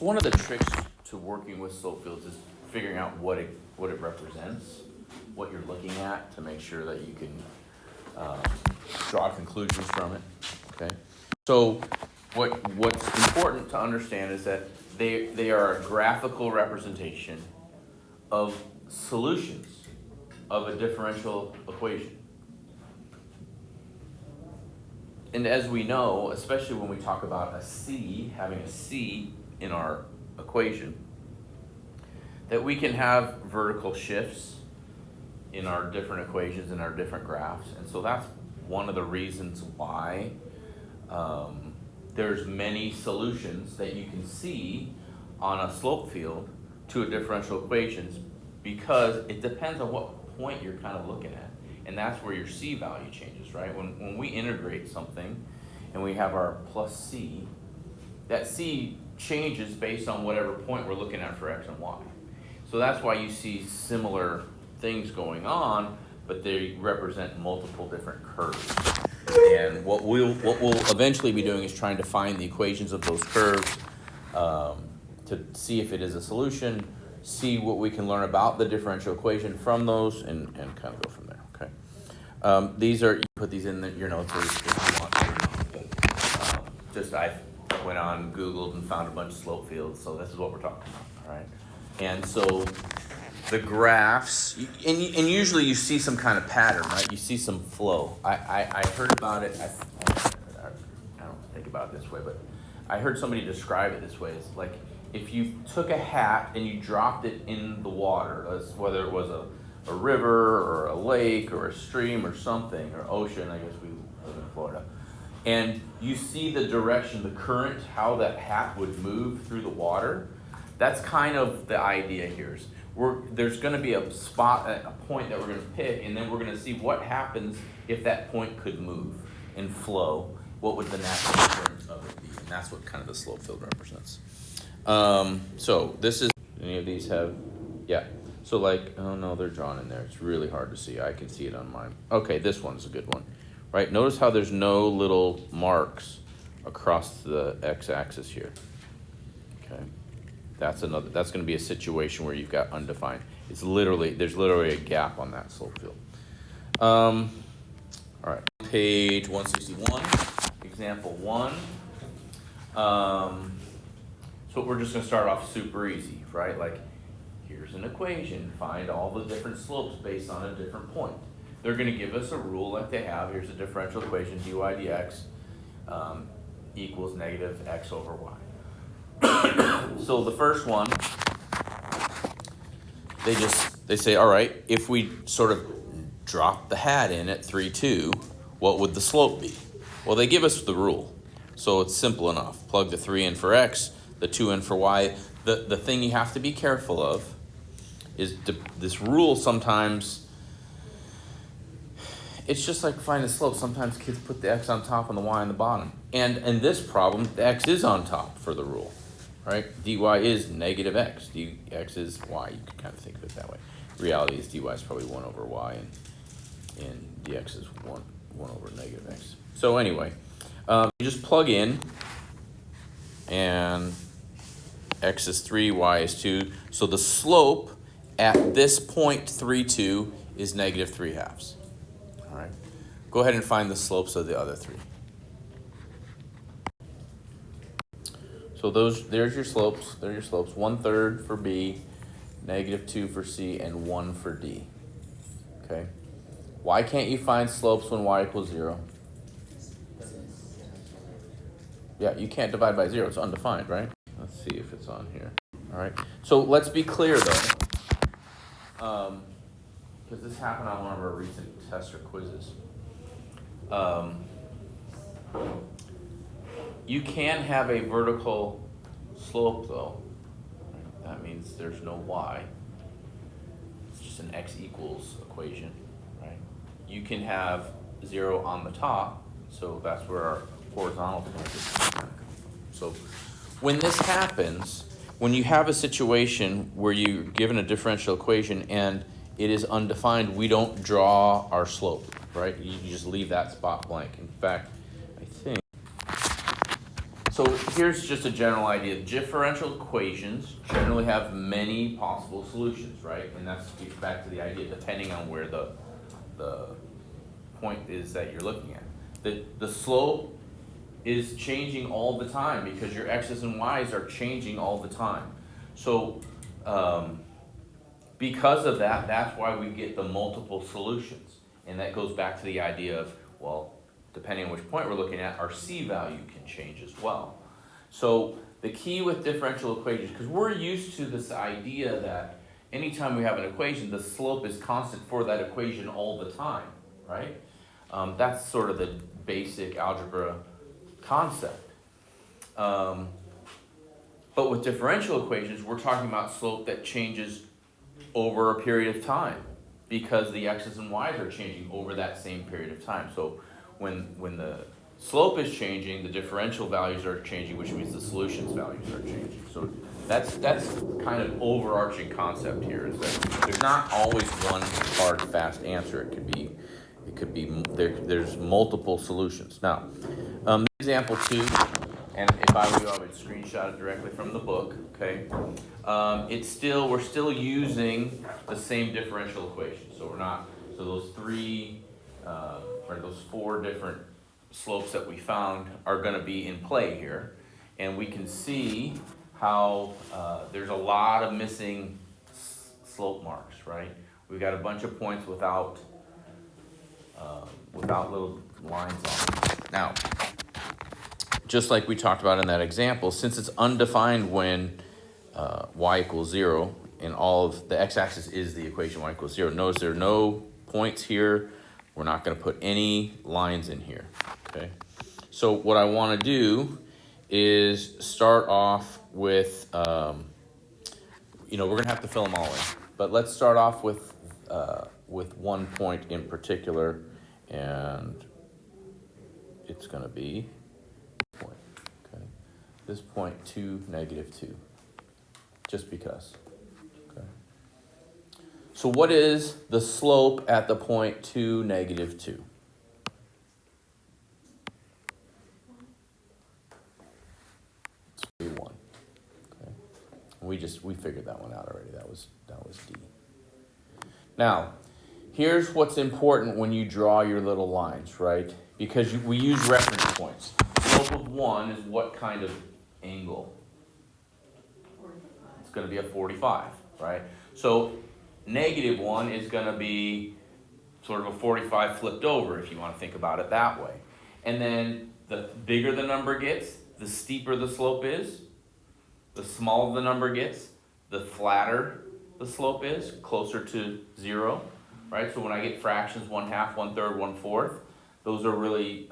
So one of the tricks to working with slope fields is figuring out what it represents, what you're looking at, to make sure that you can draw conclusions from it. Okay. So what's important to understand is that they are a graphical representation of solutions of a differential equation. And as we know, especially when we talk about a C, having a C in our equation, that we can have vertical shifts in our different equations, in our different graphs. And so that's one of the reasons why there's many solutions that you can see on a slope field to a differential equations, because it depends on what point you're kind of looking at. And that's where your C value changes, right? When we integrate something and we have our plus C, that C changes based on whatever point we're looking at for X and Y. So that's why you see similar things going on, but they represent multiple different curves. And what we'll eventually be doing is trying to find the equations of those curves to see if it is a solution, see what we can learn about the differential equation from those, and kind of go from there. Okay. These are, you put these in your notes if you want to. But, just I went on, Googled, and found a bunch of slope fields, so this is what we're talking about. All right. And so the graphs, and usually you see some kind of pattern, right? You see some flow. I heard about it, I don't think about it this way, but I heard somebody describe it this way. It's like if you took a hat and you dropped it in the water, whether it was a river or a lake or a stream or something, or ocean, I guess we live in Florida, and you see the direction, the current, how that hat would move through the water, that's kind of the idea here. There's going to be a spot, a point that we're going to pick, and then we're going to see what happens if that point could move and flow. What would the natural occurrence of it be? And that's what kind of the slope field represents. So this is, any of these have, yeah. So like, oh no, they're drawn in there. It's really hard to see. I can see it on mine. Okay, this one's a good one, right? Notice how there's no little marks across the x-axis here. Okay. That's going to be a situation where you've got undefined. There's literally a gap on that slope field. All right, page 161, example 1. So we're just going to start off super easy, right? Like, here's an equation. Find all the different slopes based on a different point. They're going to give us a rule like they have. Here's a differential equation, dy dx equals negative x over y. So the first one, they say, all right, if we sort of drop the hat in at 3, 2, what would the slope be? Well, they give us the rule, so it's simple enough. Plug the 3 in for x, the 2 in for y. The thing you have to be careful of is this rule sometimes, it's just like find the slope. Sometimes kids put the x on top and the y on the bottom. And in this problem, the x is on top for the rule. Right? dy is negative x. dx is y. You can kind of think of it that way. Reality is dy is probably 1 over y, and dx is 1 over negative x. So anyway, you just plug in, and x is 3, y is 2. So the slope at this point, 3, 2, is negative 3/2. All right? Go ahead and find the slopes of the other 3. So there's your slopes. There are your slopes. 1/3 for B, negative 2 for C, and 1 for D. Okay. Why can't you find slopes when y equals 0? Yeah, you can't divide by 0. It's undefined, right? Let's see if it's on here. All right. So let's be clear though, because this happened on one of our recent tests or quizzes. You can have a vertical slope though. Right? That means there's no y. It's just an x equals equation, right? You can have 0 on the top, so that's where our horizontal point is. So when this happens, when you have a situation where you're given a differential equation and it is undefined, we don't draw our slope, right? You just leave that spot blank. In fact, I think So here's just a general idea. Differential equations generally have many possible solutions, right? And that's gets back to the idea, depending on where the point is that you're looking at. The slope is changing all the time because your x's and y's are changing all the time. So because of that, that's why we get the multiple solutions. And that goes back to the idea of, well, depending on which point we're looking at, our C value can change as well. So the key with differential equations, because we're used to this idea that anytime we have an equation, the slope is constant for that equation all the time, right? That's sort of the basic algebra concept. But with differential equations, we're talking about slope that changes over a period of time because the x's and y's are changing over that same period of time. So when the slope is changing, the differential values are changing, which means the solutions values are changing. So that's kind of overarching concept here, is that there's not always one hard, fast answer. There's multiple solutions. Now, example 2, and if I were you, I would screenshot it directly from the book, okay? We're still using the same differential equation. So those those 4 different slopes that we found are gonna be in play here. And we can see how there's a lot of missing slope marks, right? We've got a bunch of points without little lines on them. Now, just like we talked about in that example, since it's undefined when y equals 0, and all of the x-axis is the equation y equals 0, notice there are no points here. We're not going to put any lines in here, okay? So what I want to do is start off with, we're going to have to fill them all in. But let's start off with one point in particular, and it's going to be point, okay? This point 2, -2, just because, okay? So what is the slope at the point 2, -2? It's 1. Okay. We figured that one out already. That was D. Now, here's what's important when you draw your little lines, right? Because we use reference points. Slope of 1 is what kind of angle? It's going to be a 45, right? So -1 is going to be sort of a 45 flipped over, if you want to think about it that way. And then the bigger the number gets, the steeper the slope is. The smaller the number gets, the flatter the slope is, closer to 0, right? So when I get fractions, 1/2, 1/3, 1/4, those are really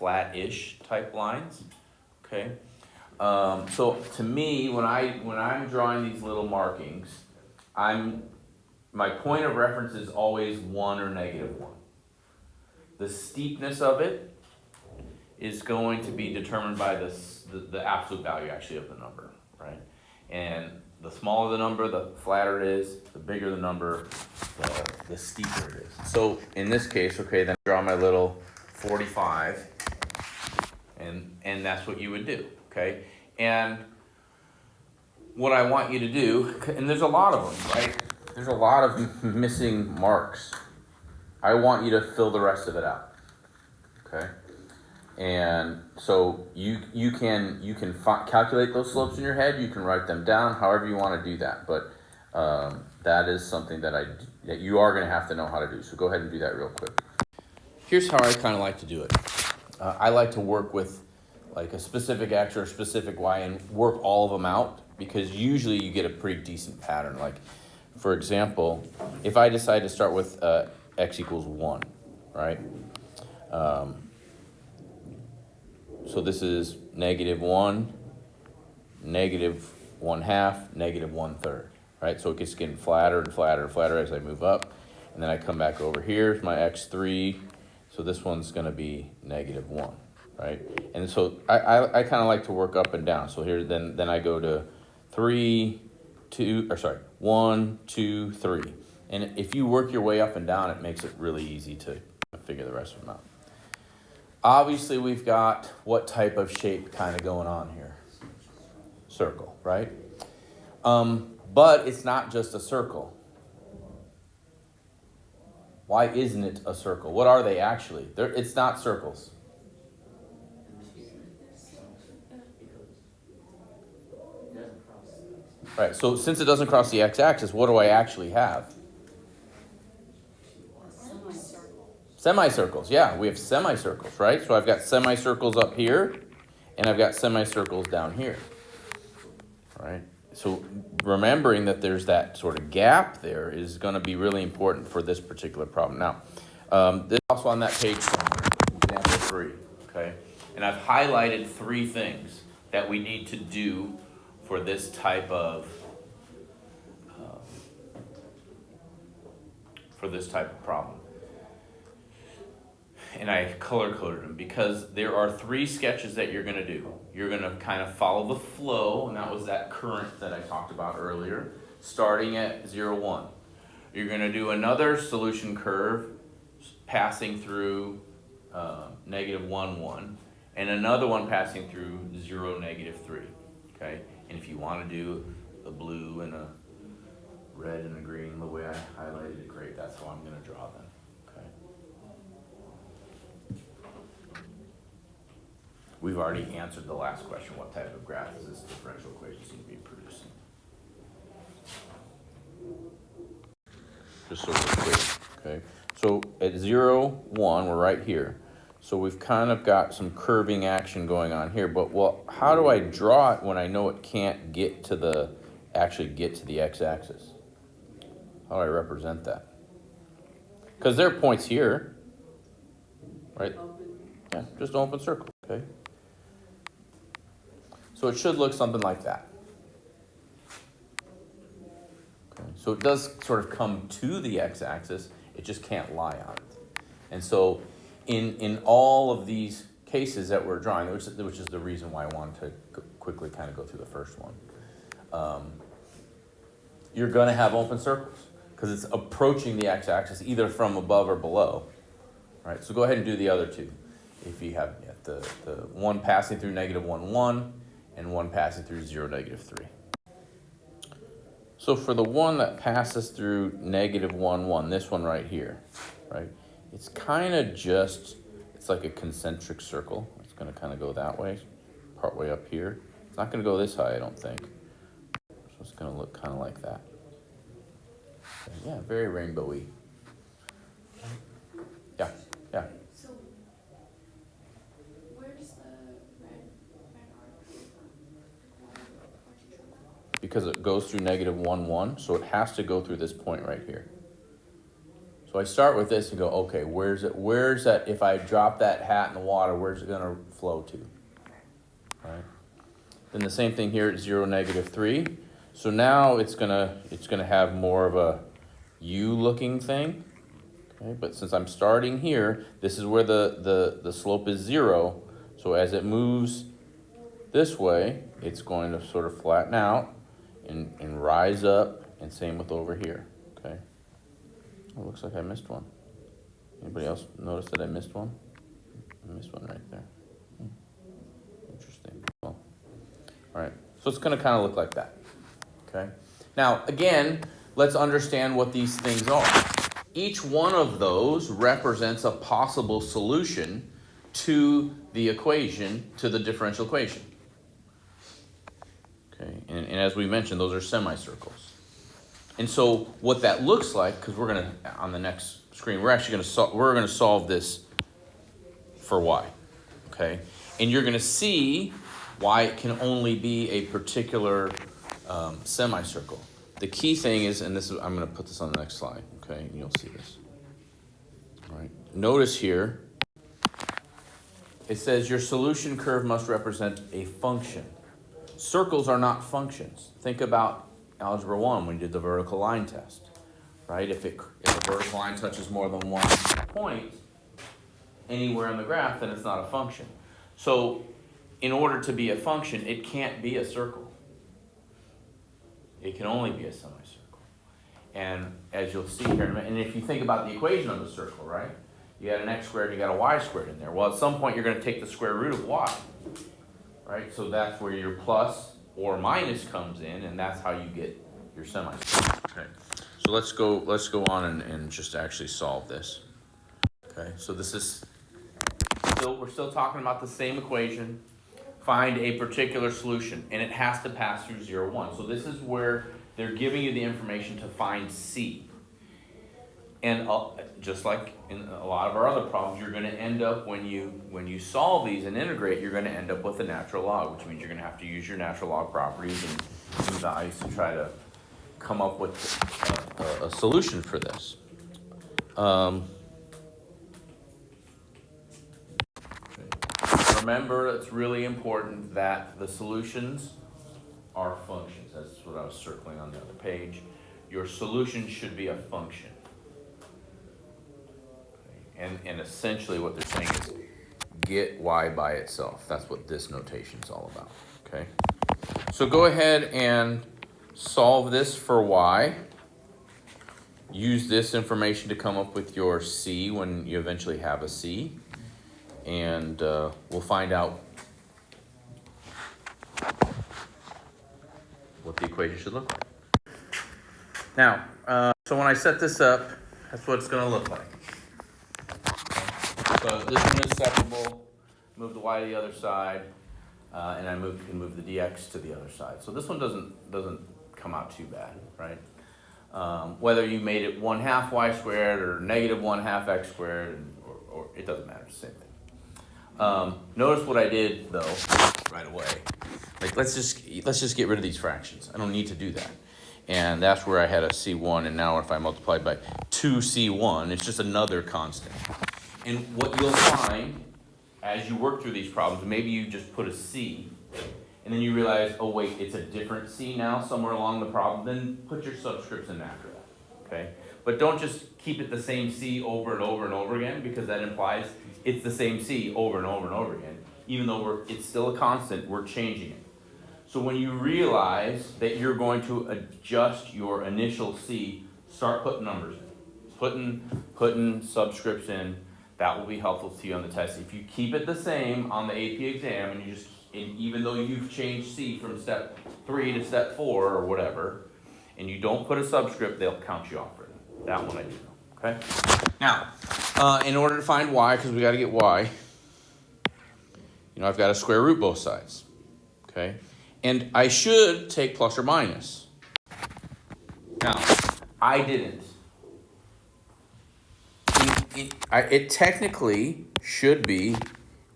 flat-ish type lines, okay? So to me, when I'm drawing these little markings, my point of reference is always 1 or -1. The steepness of it is going to be determined by the absolute value actually of the number, right? And the smaller the number, the flatter it is. The bigger the number, the steeper it is. So in this case, okay, then I draw my little 45, and that's what you would do, okay? And what I want you to do, and there's a lot of them, right? There's a lot of missing marks. I want you to fill the rest of it out, okay? And so you can calculate those slopes in your head. You can write them down, however you want to do that. But that is something that you are going to have to know how to do. So go ahead and do that real quick. Here's how I kind of like to do it. I like to work with like a specific x or a specific y and work all of them out, because usually you get a pretty decent pattern. Like, for example, if I decide to start with x equals 1, right? So this is -1, -1/2, -1/3, right? So it gets getting flatter and flatter and flatter as I move up. And then I come back over here, it's my x3. So this one's gonna be -1, right? And so I kind of like to work up and down. So here, then I go to 1, 2, 3. And if you work your way up and down, it makes it really easy to figure the rest of them out. Obviously, we've got what type of shape kind of going on here? Circle, right? But it's not just a circle. Why isn't it a circle? What are they actually? It's not circles. Right, so since it doesn't cross the x-axis, what do I actually have? Semicircles, yeah, we have semicircles, right? So I've got semicircles up here, and I've got semicircles down here, right? So remembering that there's that sort of gap there is going to be really important for this particular problem. Now, this is also on that page somewhere, example 3, okay? And I've highlighted 3 things that we need to do for this type of problem. And I color-coded them because there are 3 sketches that you're going to do. You're going to kind of follow the flow, and that was that current that I talked about earlier, starting at 0, 1. You're going to do another solution curve passing through negative 1, 1, and another one passing through 0, negative 3. Okay? And if you want to do a blue and a red and a green the way I highlighted it, great. That's how I'm going to draw them. Okay? We've already answered the last question. What type of graph is this differential equation seem to be producing? Just so we're clear. Okay? So at 0, 1, we're right here. So we've kind of got some curving action going on here, but well, how do I draw it when I know it can't actually get to the x-axis? How do I represent that? Because there are points here, right? Yeah, just an open circle, okay? So it should look something like that. Okay. So it does sort of come to the x-axis, it just can't lie on it. And so in all of these cases that we're drawing, which is the reason why I wanted to quickly kind of go through the first one, you're going to have open circles because it's approaching the x-axis either from above or below. Right? So go ahead and do the other 2. If you have the one passing through negative 1, 1 and one passing through 0, negative 3. So for the one that passes through negative 1, 1, this one right here, right? It's kind of it's like a concentric circle. It's going to kind of go that way, part way up here. It's not going to go this high, I don't think. So it's going to look kind of like that. Okay, yeah, very rainbowy. Yeah, yeah. So where does the red arc come from? Why'd you draw that? Because it goes through negative 1, 1, so it has to go through this point right here. So I start with this and go, okay, where's that, if I drop that hat in the water, where's it going to flow to? Right? Then the same thing here at 0, negative 3. So now it's gonna have more of a U-looking thing. Okay, but since I'm starting here, this is where the slope is 0. So as it moves this way, it's going to sort of flatten out and rise up, and same with over here. Okay. Oh, looks like I missed one. Anybody else notice that I missed one? I missed one right there. Interesting. Well, all right. So it's going to kind of look like that. Okay. Now, again, let's understand what these things are. Each one of those represents a possible solution to the equation, to the differential equation. Okay. And as we mentioned, those are semicircles. And so what that looks like, because we're going to, on the next screen, we're actually going to solve this for y, okay? And you're going to see why it can only be a particular semicircle. The key thing is, and this is, I'm going to put this on the next slide, okay? And you'll see this. All right. Notice here, it says your solution curve must represent a function. Circles are not functions. Think about Algebra 1, when we did the vertical line test, right? If a vertical line touches more than one point anywhere on the graph, then it's not a function. So in order to be a function, it can't be a circle. It can only be a semicircle. And as you'll see here, and if you think about the equation of the circle, right? You got an x squared, you got a y squared in there. Well, at some point, you're gonna take the square root of y, right? So that's where your plus or minus comes in, and that's how you get your semi-square. Okay. So let's go on and just actually solve this. Okay, so this is we're still talking about the same equation. Find a particular solution, and it has to pass through 0, 1. So this is where they're giving you the information to find C. And just like in a lot of our other problems, you're going to end up, when you solve these and integrate, you're going to end up with a natural log, which means you're going to have to use your natural log properties and values to try to come up with a solution for this. Remember, it's really important that the solutions are functions. That's what I was circling on the other page. Your solution should be a function. Okay. And essentially what they're saying is get y by itself. That's what this notation is all about. Okay. So go ahead and solve this for y. Use this information to come up with your c when you eventually have a c. And we'll find out what the equation should look like. Now, so when I set this up, that's what it's going to look like. Okay. So this one is separable. Move the y to the other side, and I can move the dx to the other side. So this one doesn't come out too bad, right? Whether you made it 1/2 y squared or negative 1/2 x squared, or it doesn't matter. It's the same thing. Notice what I did though, right away. Like let's just get rid of these fractions. I don't need to do that. And that's where I had a C1, and now if I multiply by 2C1, it's just another constant. And what you'll find as you work through these problems, maybe you just put a C, and then you realize, oh wait, it's a different C now somewhere along the problem, then put your subscripts in after that, okay? But don't just keep it the same C over and over and over again, because that implies it's the same C over and over and over again. Even though it's still a constant, we're changing it. So when you realize that you're going to adjust your initial C, start putting numbers in. Putting subscripts in, that will be helpful to you on the test. If you keep it the same on the AP exam, and even though you've changed C from step 3 to step 4 or whatever, and you don't put a subscript, they'll count you off for it. That one I do know, okay? Now, in order to find y, because we got to get y, I've got to square root both sides, okay? And I should take plus or minus. Now, I didn't. It technically should be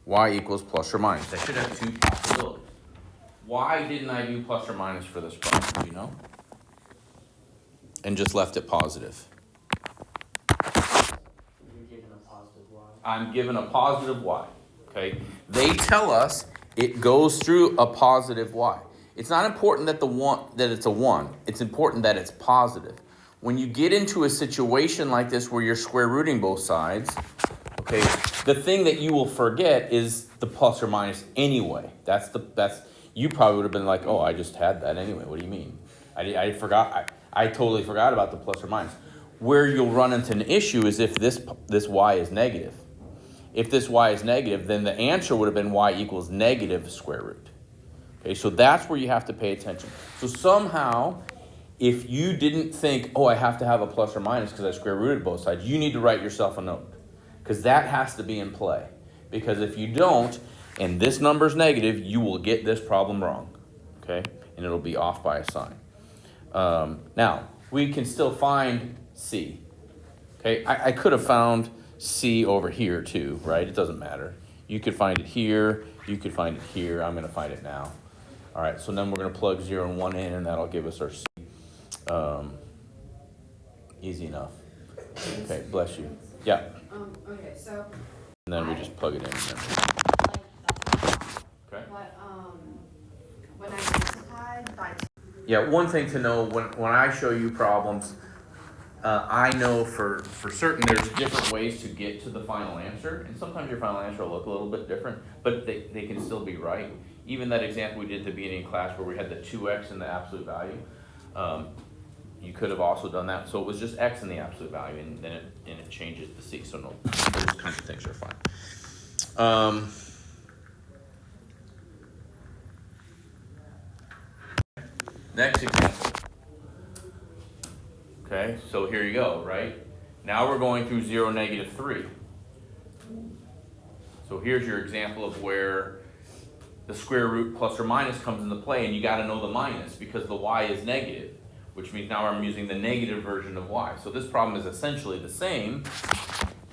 y equals plus or minus. I should have two possibilities. Why didn't I do plus or minus for this problem, do you know? And just left it positive. I'm given a positive y, okay? They tell us it goes through a positive y. It's not important that it's a 1. It's important that it's positive. When you get into a situation like this where you're square rooting both sides, okay, the thing that you will forget is the plus or minus anyway. You probably would have been like, oh, I just had that anyway. What do you mean? I forgot. I totally forgot about the plus or minus. Where you'll run into an issue is if this y is negative. If this y is negative, then the answer would have been y equals negative square root. Okay, so that's where you have to pay attention. So somehow, if you didn't think, oh, I have to have a plus or minus because I square rooted both sides, you need to write yourself a note. Because that has to be in play. Because if you don't, and this number's negative, you will get this problem wrong. Okay, and it'll be off by a sign. Now, we can still find C. Okay, I could have found C over here too, right? It doesn't matter. You could find it here. You could find it here. I'm going to find it now. All right, so then we're going to plug 0 and 1 in, and that'll give us our C. Easy enough. Okay, bless you. Yeah. Okay, so. And then we just plug it in. Okay. What, when I multiplied by. Yeah, one thing to know, when I show you problems, I know for certain there's different ways to get to the final answer, and sometimes your final answer will look a little bit different, but they can still be right. Even that example we did at the beginning of class where we had the 2x and the absolute value, you could have also done that, so it was just x in the absolute value, and then it changes the c, so no, those kinds of things are fine. Next example. Okay, so here you go, right? Now we're going through 0, -3. So here's your example of where the square root plus or minus comes into play, and you got to know the minus because the y is negative, which means now I'm using the negative version of y. So this problem is essentially the same.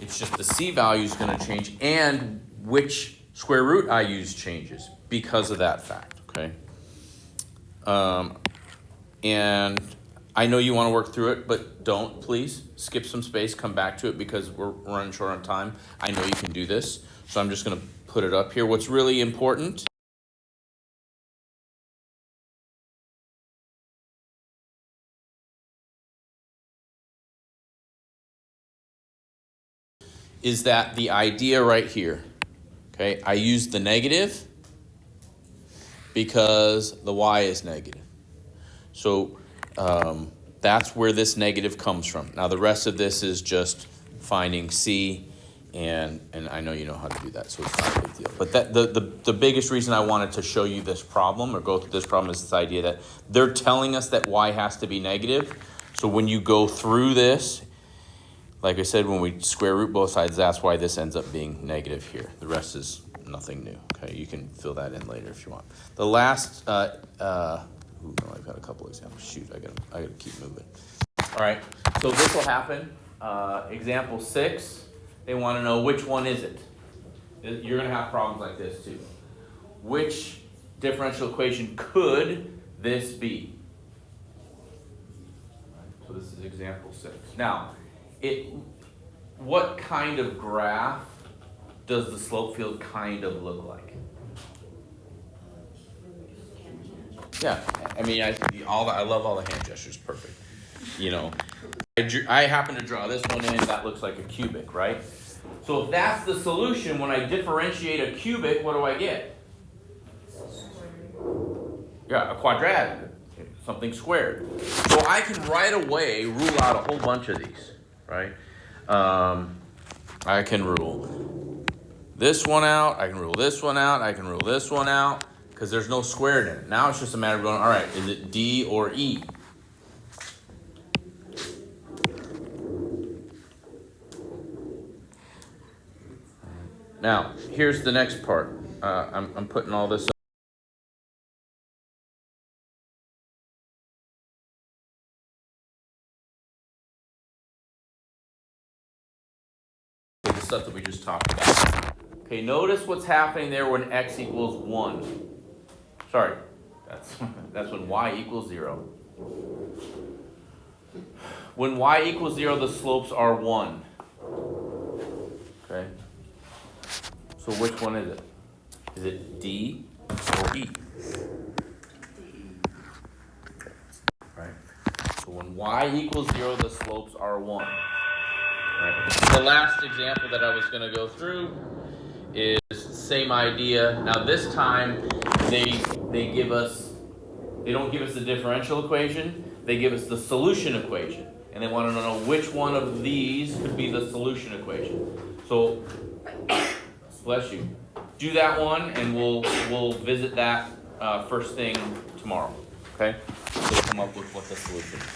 It's just the c value is going to change, and which square root I use changes because of that fact, okay? And I know you want to work through it, but don't, please. Skip some space, come back to it because we're running short on time. I know you can do this, so I'm just going to put it up here. What's really important is that the idea right here, okay? I use the negative because the y is negative. So that's where this negative comes from. Now the rest of this is just finding c, and I know you know how to do that, so it's not a big deal. But that the biggest reason I wanted to show you this problem or go through this problem is this idea that they're telling us that y has to be negative. So when you go through this, like I said, when we square root both sides, that's why this ends up being negative here. The rest is nothing new. Okay, you can fill that in later if you want. The last, no, I've got a couple examples. Shoot, I gotta keep moving. All right, so this will happen. Example 6, they want to know which one is it. You're gonna have problems like this too. Which differential equation could this be? So this is example 6. Now, what kind of graph does the slope field kind of look like? Yeah, I mean, I love all the hand gestures. Perfect. You know, I happen to draw this one in. That looks like a cubic, right? So if that's the solution, when I differentiate a cubic, what do I get? Yeah, a quadratic, something squared. So I can right away rule out a whole bunch of these, right? I can rule this one out. I can rule this one out. I can rule this one out. Because there's no squared in it. Now it's just a matter of going, all right, is it D or E? Now, here's the next part. I'm putting all this up. The stuff that we just talked about. Okay, notice what's happening there when x equals 1. Sorry, that's when y equals 0. When y equals 0, the slopes are 1. Okay? So which one is it? Is it D or E? Right? So when y equals 0, the slopes are 1. Right. The last example that I was going to go through is same idea. Now this time they don't give us the differential equation, they give us the solution equation. And they want to know which one of these could be the solution equation. So bless you. Do that one and we'll visit that first thing tomorrow. Okay? So we'll come up with what the solution is.